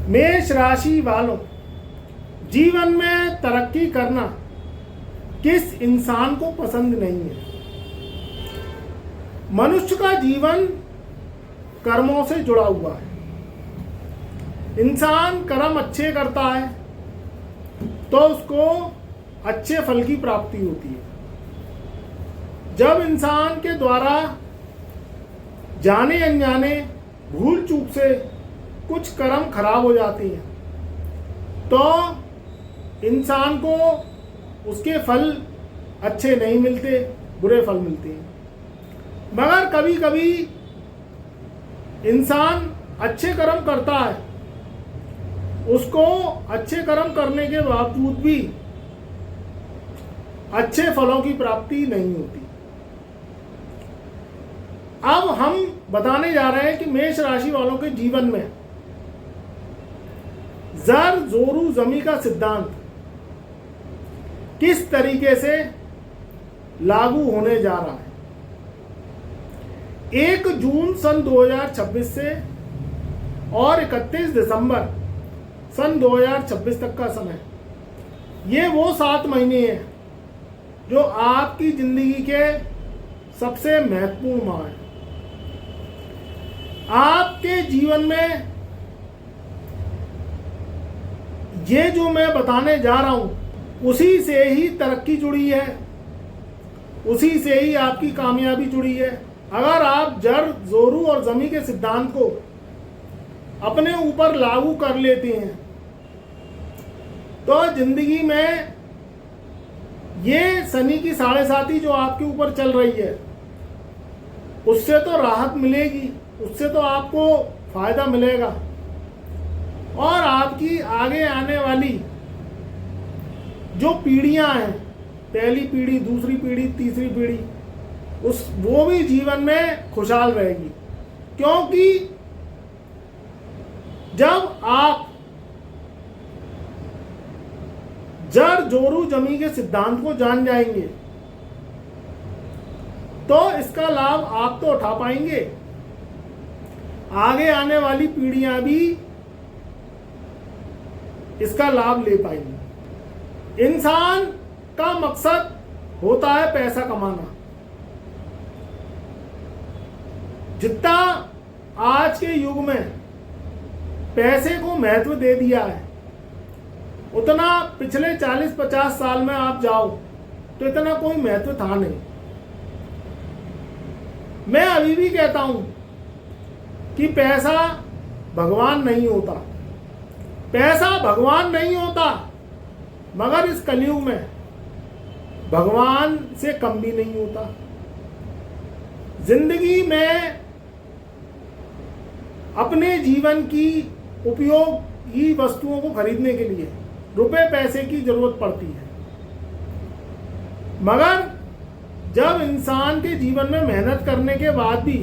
मेष राशि वालों, जीवन में तरक्की करना किस इंसान को पसंद नहीं है। मनुष्य का जीवन कर्मों से जुड़ा हुआ है। इंसान कर्म अच्छे करता है तो उसको अच्छे फल की प्राप्ति होती है। जब इंसान के द्वारा जाने अनजाने भूल चूक से कुछ कर्म खराब हो जाती हैं तो इंसान को उसके फल अच्छे नहीं मिलते, बुरे फल मिलते हैं। मगर कभी कभी इंसान अच्छे कर्म करता है, उसको अच्छे कर्म करने के बावजूद भी अच्छे फलों की प्राप्ति नहीं होती। अब हम बताने जा रहे हैं कि मेष राशि वालों के जीवन में जर जोरू जमी का सिद्धांत किस तरीके से लागू होने जा रहा है। 1 जून सन 2026 से और 31 दिसंबर सन 2026 तक का समय, ये वो 7 महीने हैं जो आपकी जिंदगी के सबसे महत्वपूर्ण माह हैं। आपके जीवन में ये जो मैं बताने जा रहा हूं उसी से ही तरक्की जुड़ी है, उसी से ही आपकी कामयाबी जुड़ी है। अगर आप जर जोरू और जमी के सिद्धांत को अपने ऊपर लागू कर लेते हैं तो जिंदगी में ये शनि की 7.5 जो आपके ऊपर चल रही है उससे तो राहत मिलेगी, उससे तो आपको फायदा मिलेगा और आपकी आगे आने वाली जो पीढ़ियां हैं, पहली पीढ़ी, दूसरी पीढ़ी, तीसरी पीढ़ी, वो भी जीवन में खुशहाल रहेगी। क्योंकि जब आप जर जोरू जमी के सिद्धांत को जान जाएंगे तो इसका लाभ आप तो उठा पाएंगे, आगे आने वाली पीढ़ियां भी इसका लाभ ले पाएंगी। इंसान का मकसद होता है पैसा कमाना। जितना आज के युग में पैसे को महत्व दे दिया है उतना पिछले 40-50 साल में आप जाओ तो इतना कोई महत्व था नहीं। मैं अभी भी कहता हूं कि पैसा भगवान नहीं होता, पैसा भगवान नहीं होता, मगर इस कलयुग में भगवान से कम भी नहीं होता। जिंदगी में अपने जीवन की उपयोगी वस्तुओं को खरीदने के लिए रुपए पैसे की जरूरत पड़ती है, मगर जब इंसान के जीवन में मेहनत करने के बाद भी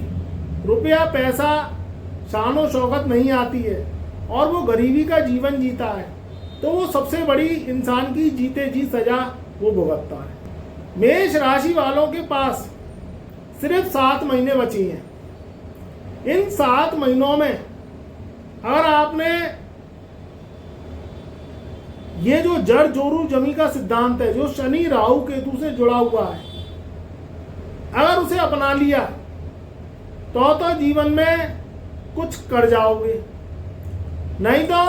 रुपया पैसा शान शौकत नहीं आती है और वो गरीबी का जीवन जीता है तो वो सबसे बड़ी इंसान की जीते जी सजा वो भुगतता है। मेष राशि वालों के पास सिर्फ 7 महीने बचे हैं। इन 7 महीनों में अगर आपने ये जो जर जोरू जमी का सिद्धांत है जो शनि राहु केतु से जुड़ा हुआ है, अगर उसे अपना लिया तो जीवन में कुछ कर जाओगे, नहीं तो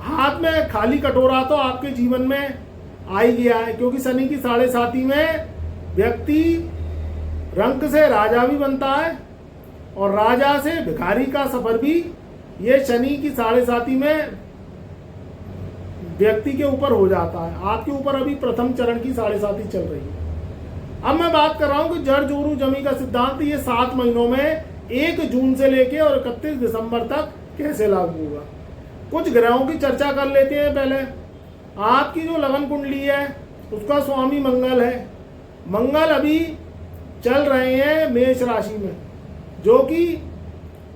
हाथ में खाली कटोरा तो आपके जीवन में आ ही गया है। क्योंकि शनि की 7.5 में व्यक्ति रंक से राजा भी बनता है और राजा से भिखारी का सफर भी ये शनि की 7.5 में व्यक्ति के ऊपर हो जाता है। आपके ऊपर अभी प्रथम चरण की 7.5 चल रही है। अब मैं बात कर रहा हूं कि जर जोरू जमी का सिद्धांत ये 7 महीनों में 1 जून से लेके और 31 दिसंबर तक कैसे लागू होगा। कुछ ग्रहों की चर्चा कर लेते हैं। पहले आपकी जो लगन कुंडली है उसका स्वामी मंगल है। मंगल अभी चल रहे हैं मेष राशि में, जो कि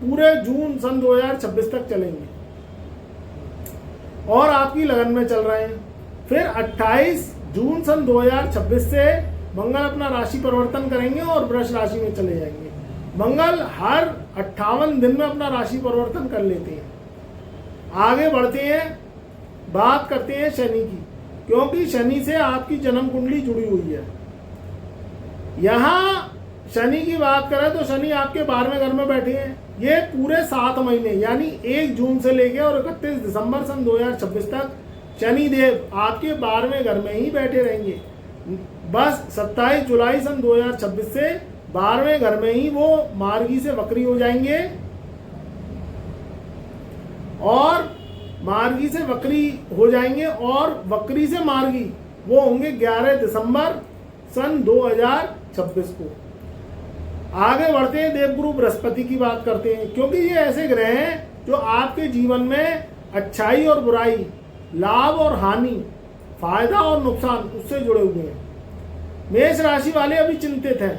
पूरे जून सन 2026 तक चलेंगे और आपकी लगन में चल रहे हैं। फिर 28 जून सन 2026 से मंगल अपना राशि परिवर्तन करेंगे और वृष राशि में चले जाएंगे। मंगल हर 58 दिन में अपना राशि परिवर्तन कर लेते हैं। आगे बढ़ते हैं, बात करते हैं शनि की, क्योंकि शनि से आपकी जन्म कुंडली जुड़ी हुई है। यहाँ शनि की बात करें तो शनि आपके 12वें घर में बैठे हैं। ये पूरे 7 महीने यानी 1 जून से लेकर और 31 दिसंबर सन 2026 तक शनि देव आपके 12वें घर में ही बैठे रहेंगे। बस 27 जुलाई सन 2026 से 12वें घर में ही वो मार्गी से वक्री हो जाएंगे और मार्गी से वक्री हो जाएंगे और वक्री से मार्गी वो होंगे 11 दिसंबर सन 2026 को। आगे बढ़ते हैं, देवगुरु बृहस्पति की बात करते हैं, क्योंकि ये ऐसे ग्रह हैं जो आपके जीवन में अच्छाई और बुराई, लाभ और हानि, फायदा और नुकसान उससे जुड़े हुए हैं। मेष राशि वाले अभी चिंतित हैं,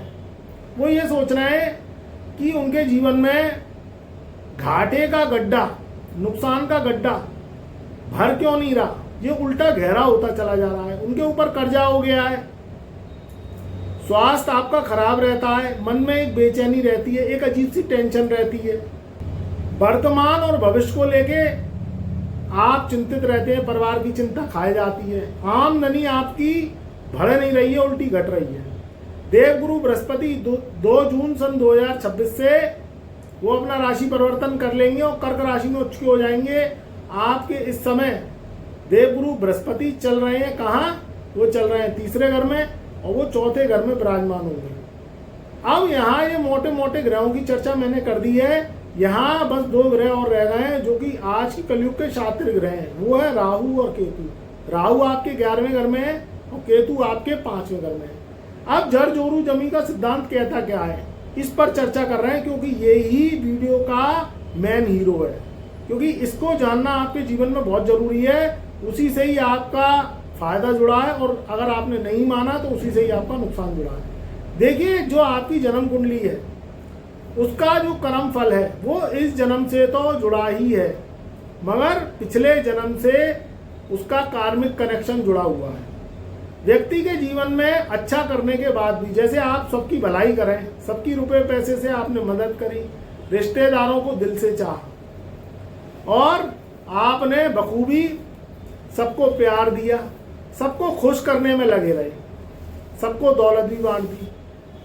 वो ये सोच रहे हैं कि उनके जीवन में घाटे का गड्ढा, नुकसान का गड्ढा भर क्यों नहीं रहा, ये उल्टा गहरा होता चला जा रहा है। उनके ऊपर कर्जा हो गया है, स्वास्थ्य आपका खराब रहता है, मन में एक बेचैनी रहती है, एक अजीब सी टेंशन रहती है। वर्तमान और भविष्य को लेके आप चिंतित रहते हैं, परिवार की चिंता खाई जाती है, आमदनी आपकी बढ़ नहीं रही है, उल्टी घट रही है। देवगुरु बृहस्पति 2 जून सन 2026 से वो अपना राशि परिवर्तन कर लेंगे और कर्क राशि में उच्च हो जाएंगे। आपके इस समय देवगुरु बृहस्पति चल रहे हैं कहाँ? वो चल रहे हैं 3रे घर में और वो 4थे घर में विराजमान होंगे। अब यहाँ ये मोटे मोटे ग्रहों की चर्चा मैंने कर दी है। यहाँ बस 2 ग्रह और रह गए हैं जो कि आज की कलयुग के शास्त्रीय ग्रह हैं, वो है राहु और केतु। राहु आपके 11वें घर में है और केतु आपके 5वें घर में है। अब जड़ जोरू जमी का सिद्धांत कहता क्या है, इस पर चर्चा कर रहे हैं, क्योंकि ये ही वीडियो का मेन हीरो है, क्योंकि इसको जानना आपके जीवन में बहुत जरूरी है। उसी से ही आपका फायदा जुड़ा है और अगर आपने नहीं माना तो उसी से ही आपका नुकसान जुड़ा है। देखिए, जो आपकी जन्म कुंडली है उसका जो कर्म फल है वो इस जन्म से तो जुड़ा ही है, मगर पिछले जन्म से उसका कार्मिक कनेक्शन जुड़ा हुआ है। व्यक्ति के जीवन में अच्छा करने के बाद भी, जैसे आप सबकी भलाई करें, सबकी रुपए पैसे से आपने मदद करी, रिश्तेदारों को दिल से चाहा और आपने बखूबी सबको प्यार दिया, सबको खुश करने में लगे रहे, सबको दौलत भी बांट दी,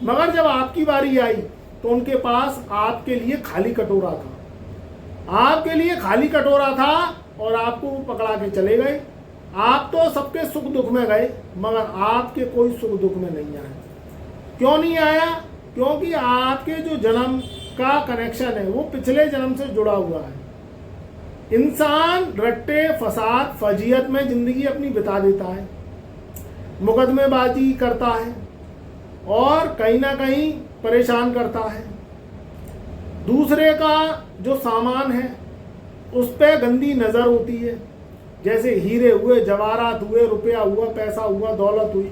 मगर जब आपकी बारी आई तो उनके पास आपके लिए खाली कटोरा था, आपके लिए खाली कटोरा था और आपको पकड़ा के चले गए। आप तो सबके सुख दुख में गए, मगर आपके कोई सुख दुख में नहीं आया। क्यों नहीं आया? क्योंकि आपके जो जन्म का कनेक्शन है वो पिछले जन्म से जुड़ा हुआ है। इंसान रट्टे फसाद फजीयत में जिंदगी अपनी बिता देता है, मुकदमेबाजी करता है और कहीं ना कहीं परेशान करता है। दूसरे का जो सामान है उस पर गंदी नज़र होती है, जैसे हीरे हुए, जवाहरात हुए, रुपया हुआ, पैसा हुआ, दौलत हुई।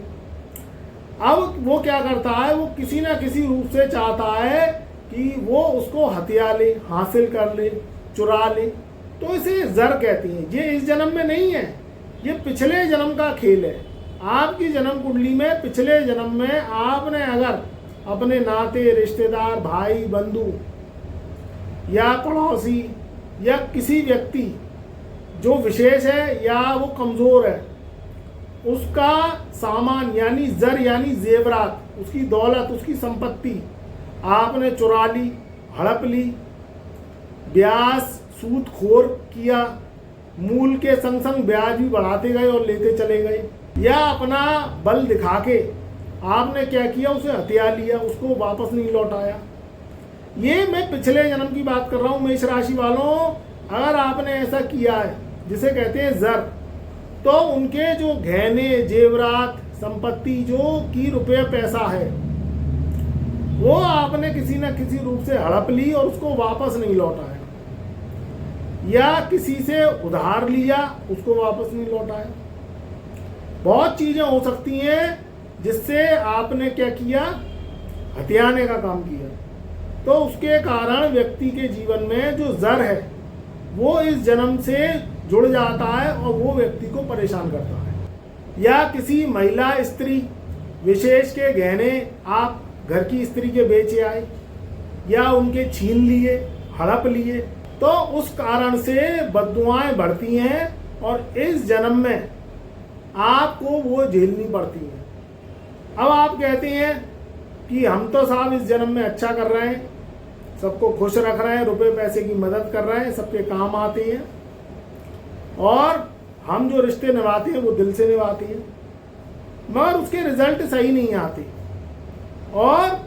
अब वो क्या करता है, वो किसी ना किसी रूप से चाहता है कि वो उसको हथिया ले, हासिल कर ले, चुरा ले। तो इसे जर कहती हैं। ये इस जन्म में नहीं है, ये पिछले जन्म का खेल है। आपकी जन्म कुंडली में पिछले जन्म में आपने अगर अपने नाते रिश्तेदार, भाई बंधु या पड़ोसी या किसी व्यक्ति जो विशेष है या वो कमज़ोर है, उसका सामान यानी जर यानी जेवरात, उसकी दौलत, उसकी संपत्ति आपने चुरा ली, हड़प ली, ब्याज सूद खोर किया, मूल के संग संग ब्याज भी बढ़ाते गए और लेते चले गए, या अपना बल दिखा के आपने क्या किया, उसे हथिया लिया, उसको वापस नहीं लौटाया। ये मैं पिछले जन्म की बात कर रहा हूँ। मेष राशि वालों, अगर आपने ऐसा किया है जिसे कहते हैं जर, तो उनके जो गहने जेवरात संपत्ति जो की रुपये पैसा है वो आपने किसी न किसी रूप से हड़प ली और उसको वापस नहीं लौटाया, या किसी से उधार लिया उसको वापस नहीं लौटाया। बहुत चीजें हो सकती हैं जिससे आपने क्या किया, हथियाने का काम किया। तो उसके कारण व्यक्ति के जीवन में जो जर है वो इस जन्म से जुड़ जाता है और वो व्यक्ति को परेशान करता है। या किसी महिला स्त्री विशेष के गहने आप घर की स्त्री के बेचे आए या उनके छीन लिए, हड़प लिए, तो उस कारण से बद्दुआएं बढ़ती हैं और इस जन्म में आपको वो झेलनी पड़ती हैं। अब आप कहते हैं कि हम तो साहब इस जन्म में अच्छा कर रहे हैं, सबको खुश रख रहे हैं, रुपए पैसे की मदद कर रहे हैं, सबके काम आते हैं और हम जो रिश्ते निभाते हैं वो दिल से निभाते हैं, मगर उसके रिजल्ट सही नहीं आते और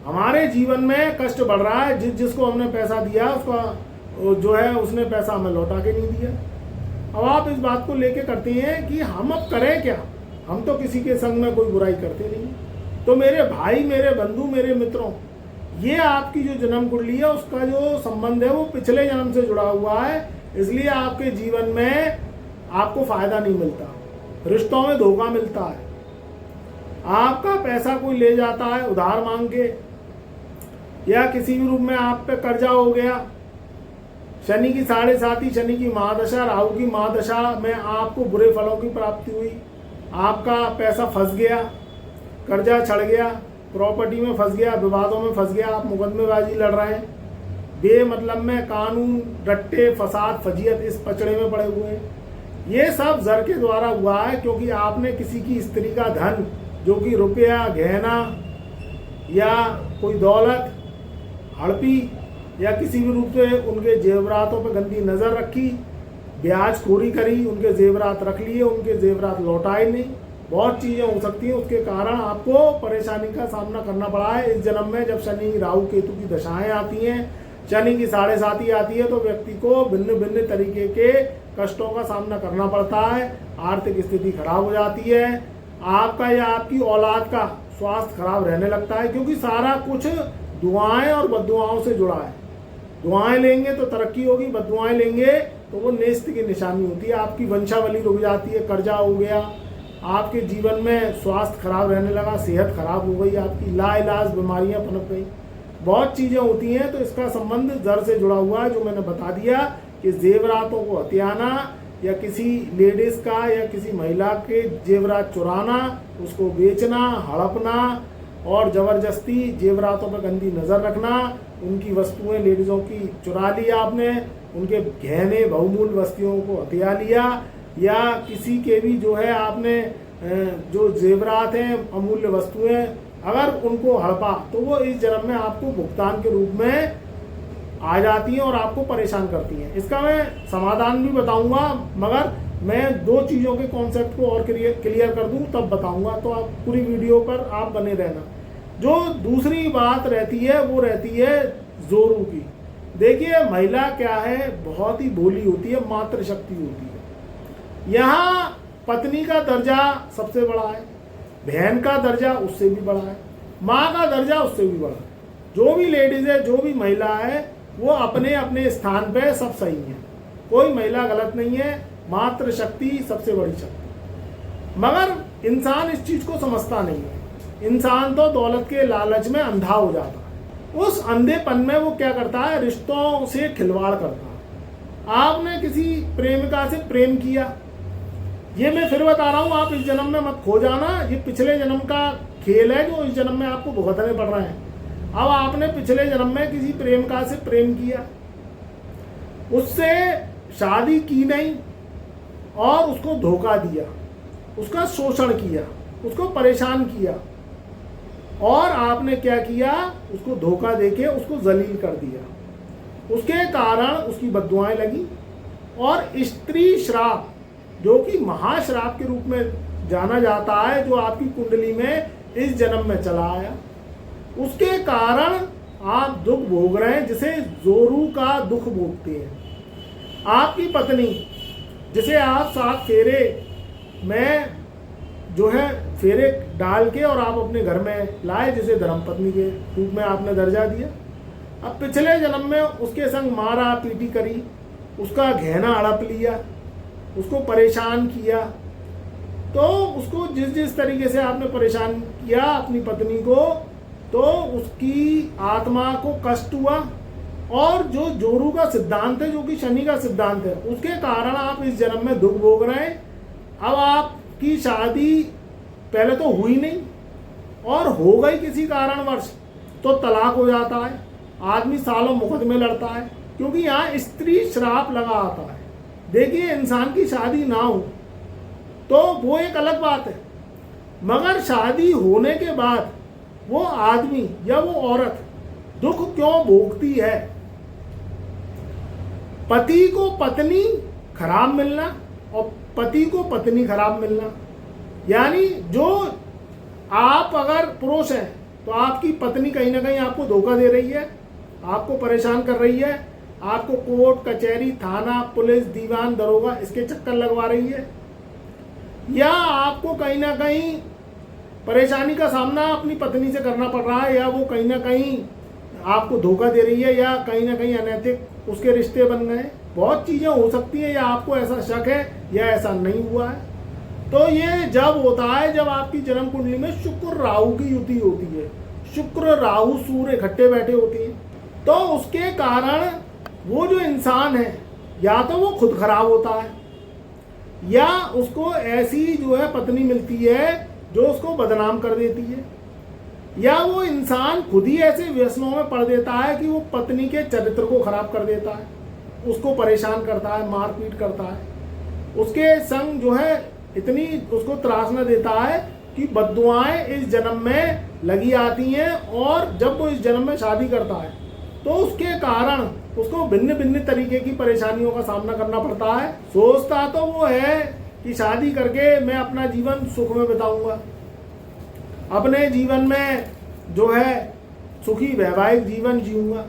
हमारे जीवन में कष्ट बढ़ रहा है। जिसको हमने पैसा दिया उसका जो है उसने पैसा हमें लौटा के नहीं दिया। अब आप इस बात को लेके करते हैं कि हम अब करें क्या, हम तो किसी के संग में कोई बुराई करते नहीं। तो मेरे भाई, मेरे बंधु, मेरे मित्रों, ये आपकी जो जन्म कुंडली है उसका जो संबंध है वो पिछले जन्म से जुड़ा हुआ है, इसलिए आपके जीवन में आपको फायदा नहीं मिलता, रिश्तों में धोखा मिलता है, आपका पैसा कोई ले जाता है उधार मांग के, या किसी भी रूप में आप पे कर्जा हो गया, शनि की 7.5, शनि की महादशा, राहु की महादशा में आपको बुरे फलों की प्राप्ति हुई, आपका पैसा फंस गया, कर्जा चढ़ गया, प्रॉपर्टी में फंस गया, विवादों में फंस गया, आप मुकदमेबाजी लड़ रहे हैं, बेमतलब में कानून, रट्टे, फसाद, फजीयत इस पचड़े में पड़े हुए हैं। ये सब जर के द्वारा हुआ है क्योंकि आपने किसी की स्त्री का धन, जो कि रुपया, गहना या कोई दौलत हड़पी या किसी भी रूप से उनके जेवरातों पर गंदी नज़र रखी, ब्याजखोरी करी, उनके जेवरात रख लिए, उनके जेवरात लौटाए नहीं, बहुत चीज़ें हो सकती हैं, उसके कारण आपको परेशानी का सामना करना पड़ा है। इस जन्म में जब शनि, राहु, केतु की दशाएं आती हैं, शनि की 7.5 आती है, तो व्यक्ति को भिन्न भिन्न तरीके के कष्टों का सामना करना पड़ता है, आर्थिक स्थिति खराब हो जाती है, आपका या आपकी औलाद का स्वास्थ्य खराब रहने लगता है, क्योंकि सारा कुछ दुआएं और बद्दुआओं से जुड़ा है। दुआएं लेंगे तो तरक्की होगी, बद्दुआएं लेंगे तो वो नेस्त की निशानी होती है, आपकी वंशावली रुक जाती है, कर्जा हो गया, आपके जीवन में स्वास्थ्य खराब रहने लगा, सेहत खराब हो गई, आपकी लाइलाज बीमारियां पनप गई, बहुत चीज़ें होती हैं। तो इसका संबंध जर से जुड़ा हुआ है, जो मैंने बता दिया कि जेवरातों को हथियाना या किसी लेडीज का या किसी महिला के जेवरात चुराना, उसको बेचना, हड़पना और ज़बरदस्ती जेवरातों पर गंदी नज़र रखना, उनकी वस्तुएं लेडीज़ों की चुरा ली आपने, उनके गहने बहुमूल्य वस्तुओं को हथिया लिया, या किसी के भी जो है आपने जो जेवरात हैं, अमूल्य वस्तुएं, अगर उनको हड़पा तो वो इस जन्म में आपको भुगतान के रूप में आ जाती हैं और आपको परेशान करती हैं। इसका मैं समाधान भी बताऊंगा, मगर मैं 2 चीज़ों के कॉन्सेप्ट को और क्लियर कर दूं तब बताऊंगा, तो आप पूरी वीडियो पर आप बने रहना। जो दूसरी बात रहती है वो रहती है जोरू की। देखिए, महिला क्या है, बहुत ही भोली होती है, मातृशक्ति होती है। यहाँ पत्नी का दर्जा सबसे बड़ा है, बहन का दर्जा उससे भी बड़ा है, माँ का दर्जा उससे भी बड़ा है। जो भी लेडीज है, जो भी महिला है, वो अपने अपने स्थान पे सब सही है, कोई महिला गलत नहीं है, मातृशक्ति सबसे बड़ी शक्ति। मगर इंसान इस चीज को समझता नहीं है, इंसान तो दौलत के लालच में अंधा हो जाता है। उस अंधेपन में वो क्या करता है, रिश्तों से खिलवाड़ करता है। आपने किसी प्रेमिका से प्रेम किया, ये मैं फिर बता रहा हूँ, आप इस जन्म में मत खो जाना, ये पिछले जन्म का खेल है जो इस जन्म में आपको भुगतने पड़ रहे हैं। अब आपने पिछले जन्म में किसी प्रेमिका से प्रेम किया, उससे शादी की नहीं और उसको धोखा दिया, उसका शोषण किया, उसको परेशान किया, और आपने क्या किया, उसको धोखा देके उसको जलील कर दिया। उसके कारण उसकी बद्दुआएं लगी और स्त्री श्राप, जो कि महाश्राप के रूप में जाना जाता है, जो आपकी कुंडली में इस जन्म में चला आया, उसके कारण आप दुख भोग रहे हैं, जिसे जोरू का दुख भोगते हैं। आपकी पत्नी, जिसे आप 7 फेरे में जो है फेरे डाल के और आप अपने घर में लाए, जिसे धर्मपत्नी के रूप में आपने दर्जा दिया, अब पिछले जन्म में उसके संग मारा पीटी करी, उसका गहना हड़प लिया, उसको परेशान किया, तो उसको जिस तरीके से आपने परेशान किया अपनी पत्नी को, तो उसकी आत्मा को कष्ट हुआ, और जो जोरू का सिद्धांत है, जो कि शनि का सिद्धांत है, उसके कारण आप इस जन्म में दुख भोग रहे हैं। अब आपकी शादी पहले तो हुई नहीं, और हो गई किसी कारणवश तो तलाक हो जाता है, आदमी सालों मुकदमे लड़ता है, क्योंकि यहाँ स्त्री श्राप लगा आता है। देखिए, इंसान की शादी ना हो तो वो एक अलग बात है, मगर शादी होने के बाद वो आदमी या वो औरत दुख क्यों भोगती है? पति को पत्नी खराब मिलना और पति को पत्नी खराब मिलना, यानी जो आप अगर पुरुष हैं तो आपकी पत्नी कहीं ना कहीं आपको धोखा दे रही है, आपको परेशान कर रही है, आपको कोर्ट कचहरी थाना पुलिस दीवान दरोगा इसके चक्कर लगवा रही है, या आपको कहीं ना कहीं परेशानी का सामना अपनी पत्नी से करना पड़ रहा है, या वो कहीं ना कहीं आपको धोखा दे रही है, या कहीं ना कहीं अनैतिक उसके रिश्ते बन गए। बहुत चीज़ें हो सकती है, या आपको ऐसा शक है या ऐसा नहीं हुआ है। तो ये जब होता है जब आपकी जन्म कुंडली में शुक्र राहु की युति होती है, शुक्र राहु सूर्य इकट्ठे बैठे होते हैं, तो उसके कारण वो जो इंसान है या तो वो खुद खराब होता है, या उसको ऐसी जो है पत्नी मिलती है जो उसको बदनाम कर देती है, या वो इंसान खुद ही ऐसे व्यसनों में पड़ देता है कि वो पत्नी के चरित्र को खराब कर देता है, उसको परेशान करता है, मारपीट करता है, उसके संग जो है इतनी उसको त्रास न देता है कि बद्दुआएं इस जन्म में लगी आती हैं, और जब वो इस जन्म में शादी करता है तो उसके कारण उसको भिन्न भिन्न तरीके की परेशानियों का सामना करना पड़ता है। सोचता तो वो है कि शादी करके मैं अपना जीवन सुख में बिताऊंगा, अपने जीवन में जो है सुखी वैवाहिक जीवन जीऊंगा,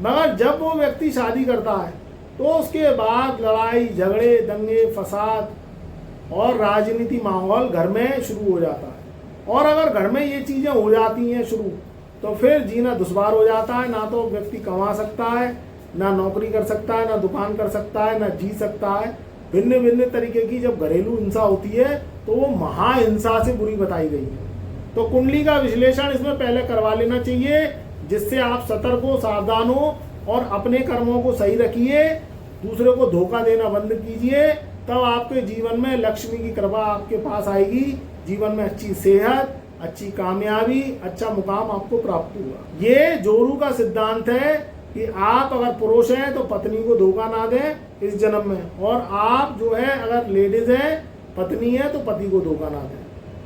मगर जब वो व्यक्ति शादी करता है तो उसके बाद लड़ाई झगड़े दंगे फसाद और राजनीति माहौल घर में शुरू हो जाता है। और अगर घर में ये चीज़ें हो जाती हैं शुरू, तो फिर जीना दुश्वार हो जाता है। ना तो व्यक्ति कमा सकता है, ना नौकरी कर सकता है, ना दुकान कर सकता है, ना जी सकता है। भिन्न भिन्न तरीके की जब घरेलू हिंसा होती है तो वो महाहिंसा से बुरी बताई गई है। तो कुंडली का विश्लेषण इसमें पहले करवा लेना चाहिए, जिससे आप सतर्क हो, सावधान हो और अपने कर्मों को सही रखिए, दूसरे को धोखा देना बंद कीजिए। तब आपके जीवन में लक्ष्मी की कृपा आपके पास आएगी, जीवन में अच्छी सेहत, अच्छी कामयाबी, अच्छा मुकाम आपको प्राप्त होगा। ये जोरू का सिद्धांत है कि आप अगर पुरुष हैं तो पत्नी को धोखा ना दें इस जन्म में, और आप जो है अगर लेडीज हैं पत्नी है तो पति को धोखा ना दें।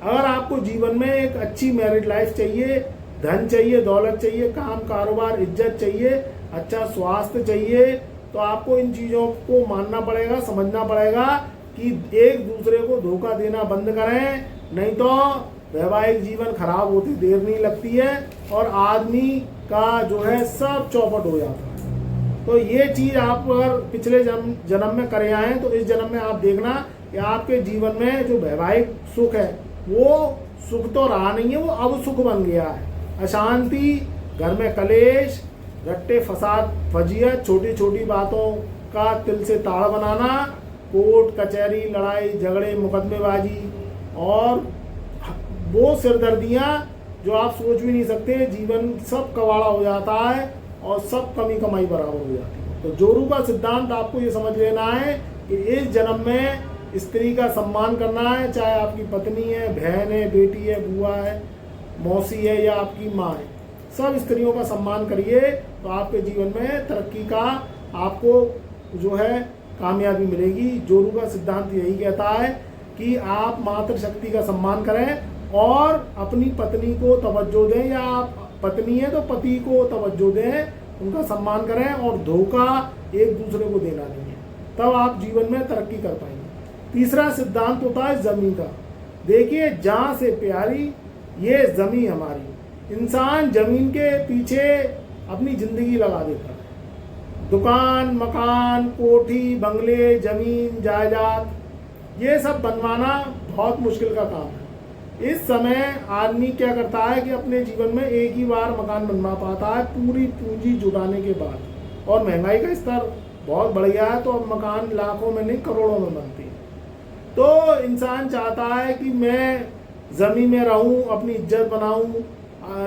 अगर आपको जीवन में एक अच्छी मैरिड लाइफ चाहिए, धन चाहिए, दौलत चाहिए, काम कारोबार इज्जत चाहिए, अच्छा स्वास्थ्य चाहिए, तो आपको इन चीज़ों को मानना पड़ेगा, समझना पड़ेगा कि एक दूसरे को धोखा देना बंद करें, नहीं तो वैवाहिक जीवन खराब होती देर नहीं लगती है और आदमी का जो है सब चौपट हो जाता है। तो ये चीज़ आप अगर पिछले जन्म में करे आए हैं तो इस जन्म में आप देखना कि आपके जीवन में जो वैवाहिक सुख है वो सुख तो रहा नहीं है, वो अब सुख बन गया है। अशांति, घर में कलेश, रट्टे फसाद, फजीयत, छोटी छोटी बातों का तिल से ताड़ बनाना, कोर्ट कचहरी, लड़ाई झगड़े, मुकदमेबाजी और वो सिरदर्दियाँ जो आप सोच भी नहीं सकते, जीवन सब कवाड़ा हो जाता है और सब कमी कमाई बराबर हो जाती है। तो जोरू का सिद्धांत आपको ये समझ लेना है कि इस जन्म में स्त्री का सम्मान करना है, चाहे आपकी पत्नी है, बहन है, बेटी है, बुआ है, मौसी है या आपकी माँ है, सब स्त्रियों का सम्मान करिए तो आपके जीवन में तरक्की का आपको जो है कामयाबी मिलेगी। जोरू का सिद्धांत यही कहता है कि आप मातृशक्ति का सम्मान करें और अपनी पत्नी को तवज्जो दें, या आप पत्नी है तो पति को तवज्जो दें, उनका सम्मान करें और धोखा एक दूसरे को देना नहीं है, तब आप जीवन में तरक्की कर पाएंगे। तीसरा सिद्धांत होता है जमी का। देखिए, जहाँ से प्यारी ये जमी हमारी, इंसान जमीन के पीछे अपनी जिंदगी लगा देता है। दुकान, मकान, कोठी, बंगले, जमीन, जायदाद ये सब बनवाना बहुत मुश्किल का काम है। इस समय आदमी क्या करता है कि अपने जीवन में एक ही बार मकान बनवा पाता है पूरी पूंजी जुटाने के बाद, और महंगाई का स्तर बहुत बढ़ गया है तो अब मकान लाखों में नहीं करोड़ों में बनते हैं। तो इंसान चाहता है कि मैं ज़मीन में रहूं, अपनी इज्जत बनाऊं,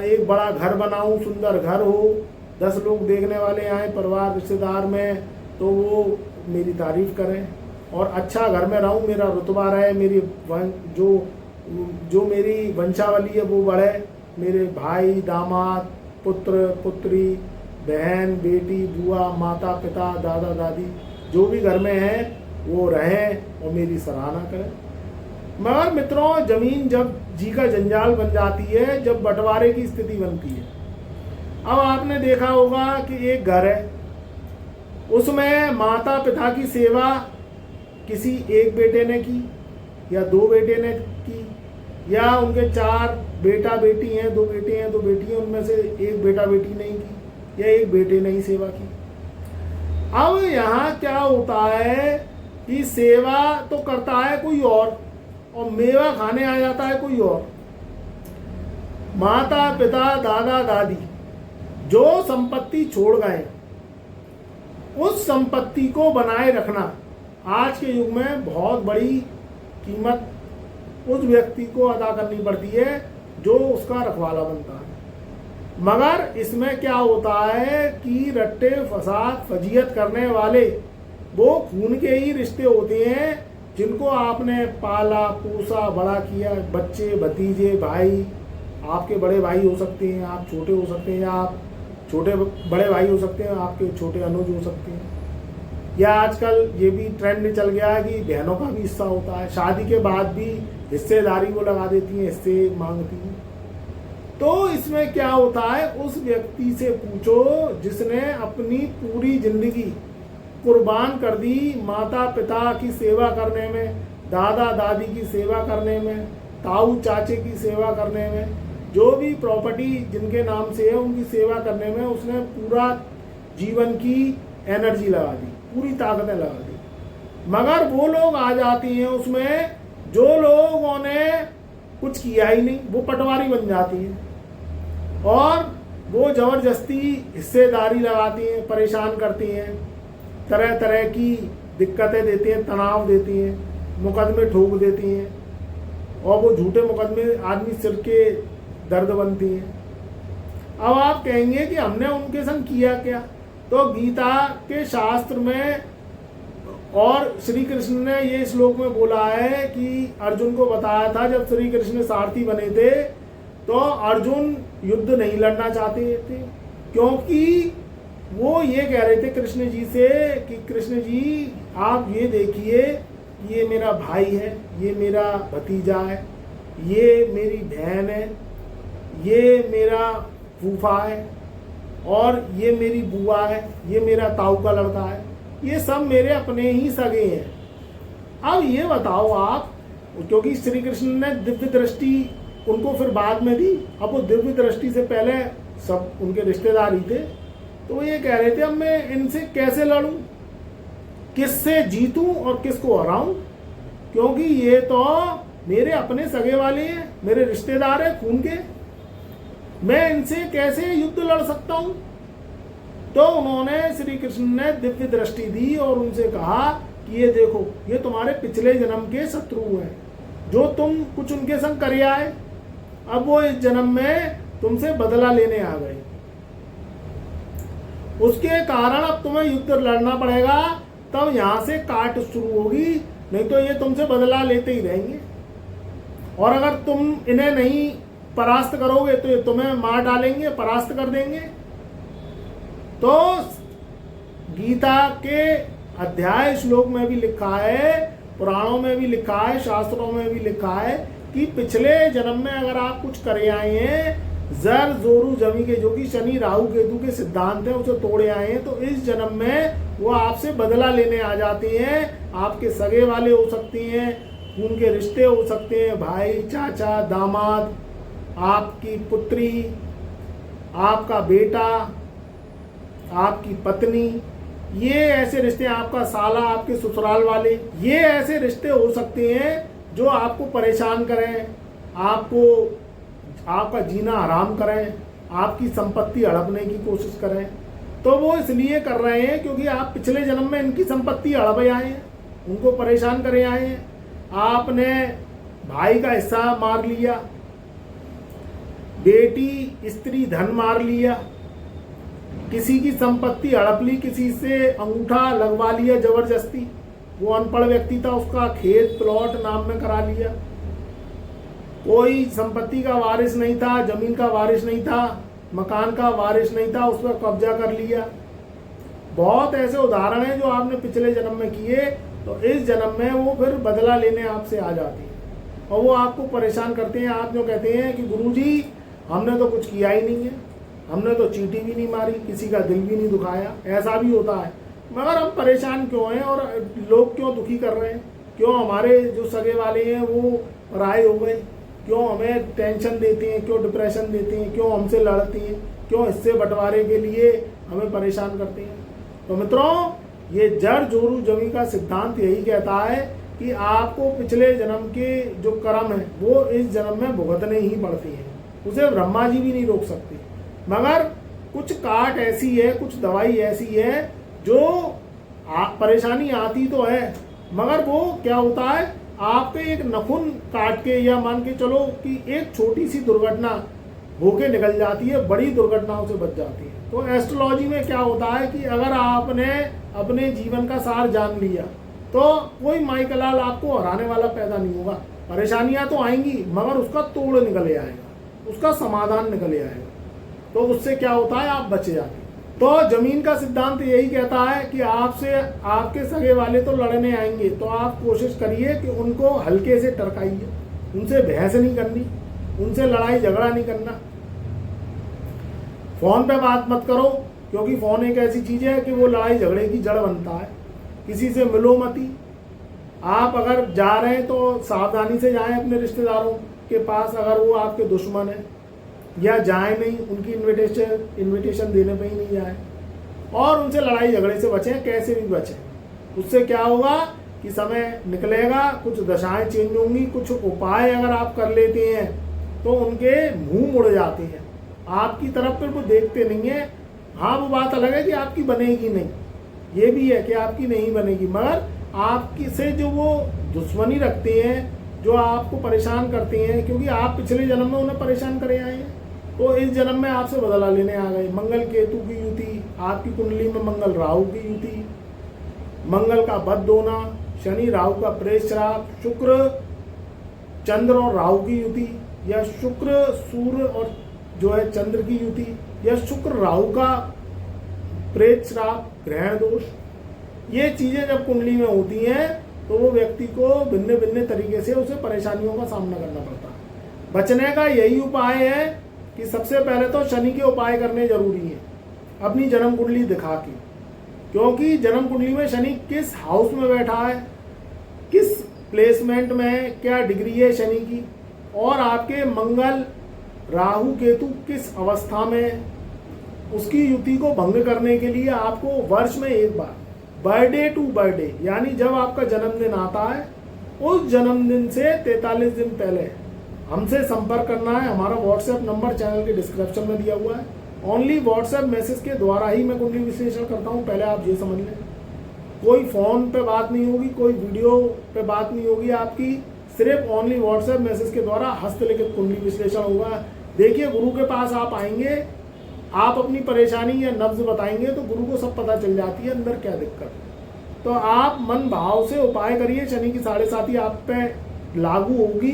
एक बड़ा घर बनाऊं, सुंदर घर हो, 10 लोग देखने वाले आए परिवार रिश्तेदार में तो वो मेरी तारीफ करें, और अच्छा घर में रहूं, मेरा रुतबा रहे, मेरी जो मेरी वंशावली है वो बढ़े, मेरे भाई दामाद पुत्र पुत्री बहन बेटी बुआ माता पिता दादा दादी जो भी घर में हैं वो रहें और मेरी सराहना करें। मगर मित्रों, जमीन जब जी का जंजाल बन जाती है, जब बंटवारे की स्थिति बनती है। अब आपने देखा होगा कि एक घर है, उसमें माता पिता की सेवा किसी एक बेटे ने की या दो बेटे ने की, या उनके 4 बेटा बेटी हैं, 2 बेटे हैं 2 बेटी हैं, उनमें से एक बेटा बेटी नहीं की या एक बेटे ने ही सेवा की। अब यहाँ क्या होता है कि सेवा तो करता है कोई और मेवा खाने आ जाता है कोई और। माता पिता दादा दादी जो संपत्ति छोड़ गए, उस संपत्ति को बनाए रखना आज के युग में बहुत बड़ी कीमत उस व्यक्ति को अदा करनी पड़ती है जो उसका रखवाला बनता है। मगर इसमें क्या होता है कि रट्टे फसाद फजीयत करने वाले वो खून के ही रिश्ते होते हैं, जिनको आपने पाला पोसा बड़ा किया। बच्चे भतीजे भाई, आपके बड़े भाई हो सकते हैं, आप छोटे हो सकते हैं, या आप छोटे बड़े भाई हो सकते हैं, आपके छोटे अनुज हो सकते हैं, या आजकल ये भी ट्रेंड चल गया है कि बहनों का भी हिस्सा होता है। शादी के बाद भी हिस्सेदारी वो लगा देती हैं, हिस्से मांगती हैं। तो इसमें क्या होता है, उस व्यक्ति से पूछो जिसने अपनी पूरी जिंदगी कुर्बान कर दी माता पिता की सेवा करने में, दादा दादी की सेवा करने में, ताऊ चाचे की सेवा करने में, जो भी प्रॉपर्टी जिनके नाम से है उनकी सेवा करने में उसने पूरा जीवन की एनर्जी लगा दी, पूरी ताकतें लगा दी। मगर वो लोग आ जाती हैं उसमें जो लोगों ने कुछ किया ही नहीं, वो पटवारी बन जाती हैं और वो जबरदस्ती हिस्सेदारी लगाती हैं, परेशान करती हैं, तरह तरह की दिक्कतें देती हैं, तनाव देती हैं, मुकदमे ठोक देती हैं और वो झूठे मुकदमे आदमी सिर के दर्द बनती हैं। अब आप कहेंगे कि हमने उनके संग किया क्या? तो गीता के शास्त्र में और श्री कृष्ण ने ये श्लोक में बोला है कि अर्जुन को बताया था, जब श्री कृष्ण सारथी बने थे तो अर्जुन युद्ध नहीं लड़ना चाहते थे, क्योंकि वो ये कह रहे थे कृष्ण जी से कि कृष्ण जी आप ये देखिए, ये मेरा भाई है, ये मेरा भतीजा है, ये मेरी बहन है, ये मेरा फूफा है और ये मेरी बुआ है, ये मेरा ताऊ का लड़का है, ये सब मेरे अपने ही सगे हैं। अब ये बताओ आप, क्योंकि श्री कृष्ण ने दिव्य दृष्टि उनको फिर बाद में दी, अब वो दिव्य दृष्टि से पहले सब उनके रिश्तेदार ही थे, तो वो ये कह रहे थे अब मैं इनसे कैसे लड़ूं, किससे जीतूं और किसको हराऊं, क्योंकि ये तो मेरे अपने सगे वाले हैं, मेरे रिश्तेदार हैं खून के, मैं इनसे कैसे युद्ध लड़ सकता हूं। तो उन्होंने श्री कृष्ण ने दिव्य दृष्टि दी और उनसे कहा कि ये देखो, ये तुम्हारे पिछले जन्म के शत्रु हैं, जो तुम कुछ उनके संग कर आए, अब वो इस जन्म में तुमसे बदला लेने आ गए, उसके कारण अब तुम्हें युद्ध लड़ना पड़ेगा, तब यहां से काट शुरू होगी, नहीं तो ये तुमसे बदला लेते ही रहेंगे, और अगर तुम इन्हें नहीं परास्त करोगे तो ये तुम्हें मार डालेंगे, परास्त कर देंगे। तो गीता के अध्याय श्लोक में भी लिखा है, पुराणों में भी लिखा है, शास्त्रों में भी लिखा है कि पिछले जन्म में अगर आप कुछ करे आए हैं, जर जोरू जमी के, जो कि शनि राहु केतु के सिद्धांत है, उसे तोड़े आए हैं, तो इस जन्म में वो आपसे बदला लेने आ जाती हैं। आपके सगे वाले हो सकती हैं, खून के रिश्ते हो सकते हैं, भाई चाचा दामाद, आपकी पुत्री, आपका बेटा, आपकी पत्नी, ये ऐसे रिश्ते, आपका साला, आपके ससुराल वाले, ये ऐसे रिश्ते हो सकते हैं जो आपको परेशान करें, आपको आपका जीना हराम करें, आपकी संपत्ति हड़पने की कोशिश करें। तो वो इसलिए कर रहे हैं क्योंकि आप पिछले जन्म में इनकी संपत्ति हड़पे आए हैं, उनको परेशान करे आए हैं। आपने भाई का हिस्सा मार लिया, बेटी स्त्री धन मार लिया, किसी की संपत्ति हड़प ली, किसी से अंगूठा लगवा लिया जबरदस्ती, वो अनपढ़ व्यक्ति था, उसका खेत प्लॉट नाम में करा लिया, कोई संपत्ति का वारिस नहीं था, जमीन का वारिस नहीं था, मकान का वारिस नहीं था, उस पर कब्जा कर लिया। बहुत ऐसे उदाहरण हैं जो आपने पिछले जन्म में किए, तो इस जन्म में वो फिर बदला लेने आपसे आ जाती है और वो आपको परेशान करते हैं। आप जो कहते हैं कि गुरुजी हमने तो कुछ किया ही नहीं है, हमने तो चींटी भी नहीं मारी, किसी का दिल भी नहीं दुखाया, ऐसा भी होता है, मगर हम परेशान क्यों हैं और लोग क्यों दुखी कर रहे हैं? क्यों हमारे जो सगे वाले हैं वो पराए हो गए? क्यों हमें टेंशन देते हैं, क्यों डिप्रेशन देते हैं, क्यों हमसे लड़ते हैं, क्यों हिस्से बंटवारे के लिए हमें परेशान करते हैं? तो मित्रों, ये जड़ जोरू जमी का सिद्धांत यही कहता है कि आपको पिछले जन्म के जो कर्म है वो इस जन्म में भुगतने ही पड़ते हैं। उसे ब्रह्मा जी भी नहीं रोक सकते, मगर कुछ काट ऐसी है, कुछ दवाई ऐसी है जो परेशानी आती तो है, मगर वो क्या होता है, आपके एक नखून काट के या मान के चलो कि एक छोटी सी दुर्घटना होके निकल जाती है, बड़ी दुर्घटनाओं से बच जाती है। तो एस्ट्रोलॉजी में क्या होता है कि अगर आपने अपने जीवन का सार जान लिया तो कोई माइकलाल आपको हराने वाला पैदा नहीं होगा। परेशानियां तो आएंगी, मगर उसका तोड़ निकल आएगा, उसका समाधान निकल आएगा। तो उससे क्या होता है, आप बचे जाते हैं। तो जमीन का सिद्धांत यही कहता है कि आपसे आपके सगे वाले तो लड़ने आएंगे, तो आप कोशिश करिए कि उनको हल्के से टरकाइए, उनसे बहस नहीं करनी, उनसे लड़ाई झगड़ा नहीं करना। फोन पे बात मत करो, क्योंकि फोन एक ऐसी चीज है कि वो लड़ाई झगड़े की जड़ बनता है। किसी से मिलो मती। आप अगर जा रहे हैं तो सावधानी से जाएं अपने रिश्तेदारों के पास, अगर वो आपके दुश्मन है, या जाए नहीं, उनकी इनविटेशन देने पे ही नहीं जाए, और उनसे लड़ाई झगड़े से बचें, कैसे भी बचें। उससे क्या होगा कि समय निकलेगा, कुछ दशाएं चेंज होंगी, कुछ उपाय अगर आप कर लेते हैं तो उनके मुंह मुड़ जाते हैं, आपकी तरफ पर वो देखते नहीं है। हाँ, वो बात अलग है कि आपकी बनेगी नहीं, ये भी है कि आपकी नहीं बनेगी, मगर आपकी से जो वो दुश्मनी रखते हैं, जो आपको परेशान करते हैं, क्योंकि आप पिछले जन्म में उन्हें परेशान करे आए हैं, तो इस जन्म में आपसे बदला लेने आ गए। मंगल केतु की युति, आपकी कुंडली में मंगल राहु की युति, मंगल का बद होना, शनि राहु का प्रेत श्राप, शुक्र चंद्र और राहु की युति, या शुक्र सूर्य और जो है चंद्र की युति, या शुक्र राहु का प्रेत श्राप, ग्रहण दोष, ये चीजें जब कुंडली में होती हैं तो वो व्यक्ति को भिन्न भिन्न तरीके से उसे परेशानियों का सामना करना पड़ता है। बचने का यही उपाय है कि सबसे पहले तो शनि के उपाय करने जरूरी है, अपनी जन्म कुंडली दिखा के, क्योंकि जन्म कुंडली में शनि किस हाउस में बैठा है, किस प्लेसमेंट में है, क्या डिग्री है शनि की, और आपके मंगल राहु केतु किस अवस्था में, उसकी युति को भंग करने के लिए आपको वर्ष में एक बार बर्थडे टू बर्थडे, यानी जब आपका जन्मदिन आता है उस जन्मदिन से 43 दिन पहले हमसे संपर्क करना है। हमारा व्हाट्सएप नंबर चैनल के डिस्क्रिप्शन में दिया हुआ है। ओनली व्हाट्सएप मैसेज के द्वारा ही मैं कुंडली विश्लेषण करता हूँ, पहले आप ये समझ लें। कोई फोन पे बात नहीं होगी, कोई वीडियो पे बात नहीं होगी आपकी, सिर्फ ओनली व्हाट्सएप मैसेज के द्वारा हस्तलिखित कुंडली विश्लेषण होगा। देखिए, गुरु के पास आप आएंगे, आप अपनी परेशानी या नब्ज बताएंगे तो गुरु को सब पता चल जाती है अंदर क्या दिक्कत है। तो आप मन भाव से उपाय करिए। शनि की 7.5 आप पे लागू होगी,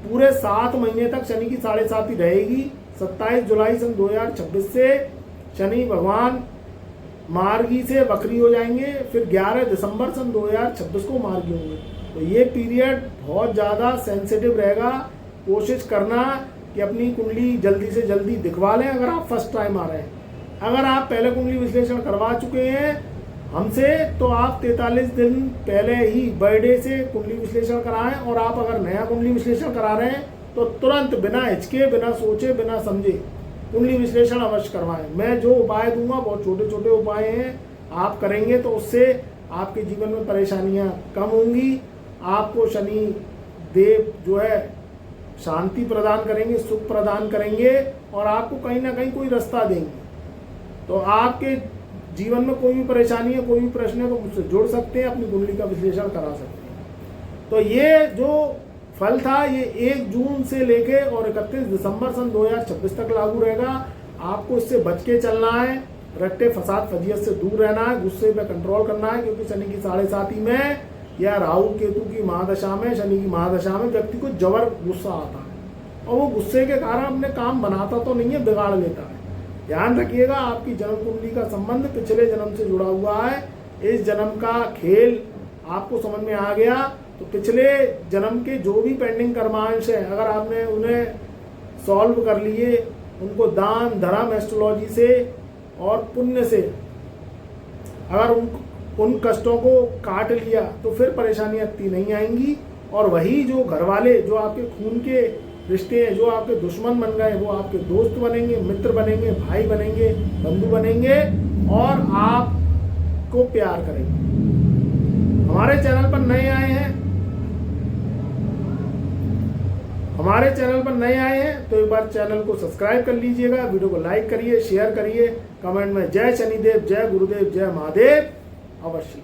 पूरे 7 महीने तक शनि की 7.5 रहेगी। 27 जुलाई सन 2026 से शनि भगवान मार्गी से वक्री हो जाएंगे, फिर 11 दिसंबर सन 2026 को मार्गी होंगे। तो ये पीरियड बहुत ज़्यादा सेंसिटिव रहेगा। कोशिश करना कि अपनी कुंडली जल्दी से जल्दी दिखवा लें अगर आप फर्स्ट टाइम आ रहे हैं। अगर आप पहले कुंडली विश्लेषण करवा चुके हैं हमसे तो आप 43 दिन पहले ही बर्थडे से कुंडली विश्लेषण कराएं, और आप अगर नया कुंडली विश्लेषण करा रहे हैं तो तुरंत बिना हिचके, बिना सोचे, बिना समझे कुंडली विश्लेषण अवश्य करवाएं। मैं जो उपाय दूंगा बहुत छोटे छोटे उपाय हैं, आप करेंगे तो उससे आपके जीवन में परेशानियां कम होंगी। आपको शनि देव जो है शांति प्रदान करेंगे, सुख प्रदान करेंगे, और आपको कहीं ना कहीं कोई रास्ता देंगे। तो आपके जीवन में कोई भी परेशानी है, कोई भी प्रश्न है तो मुझसे जुड़ सकते हैं, अपनी कुंडली का विश्लेषण करा सकते हैं। तो ये जो फल था ये 1 जून से लेके और 31 दिसंबर सन 2026 तक लागू रहेगा। आपको इससे बच के चलना है, रट्टे फसाद फजीयत से दूर रहना है, गुस्से पे कंट्रोल करना है, क्योंकि शनि की 7.5 में या राहु केतु की महादशा में, शनि की महादशा में व्यक्ति को जबर गुस्सा आता है, और वो गुस्से के कारण अपने काम बनाता तो नहीं है, बिगाड़ लेता है। ध्यान रखिएगा, आपकी जन्म कुंडली का संबंध पिछले जन्म से जुड़ा हुआ है। इस जन्म का खेल आपको समझ में आ गया तो पिछले जन्म के जो भी पेंडिंग कर्मांश है, अगर आपने उन्हें सॉल्व कर लिए, उनको दान धर्म एस्ट्रोलॉजी से और पुण्य से अगर उन कष्टों को काट लिया तो फिर परेशानियां इतनी नहीं आएंगी। और वही जो घर वाले, जो आपके खून के रिश्ते हैं, जो आपके दुश्मन बन गए, वो आपके दोस्त बनेंगे, मित्र बनेंगे, भाई बनेंगे, बंधु बनेंगे और आपको प्यार करेंगे। हमारे चैनल पर नए आए हैं तो एक बार चैनल को सब्सक्राइब कर लीजिएगा, वीडियो को लाइक करिए, शेयर करिए, कमेंट में जय शनिदेव, जय गुरुदेव, जय महादेव अवश्य।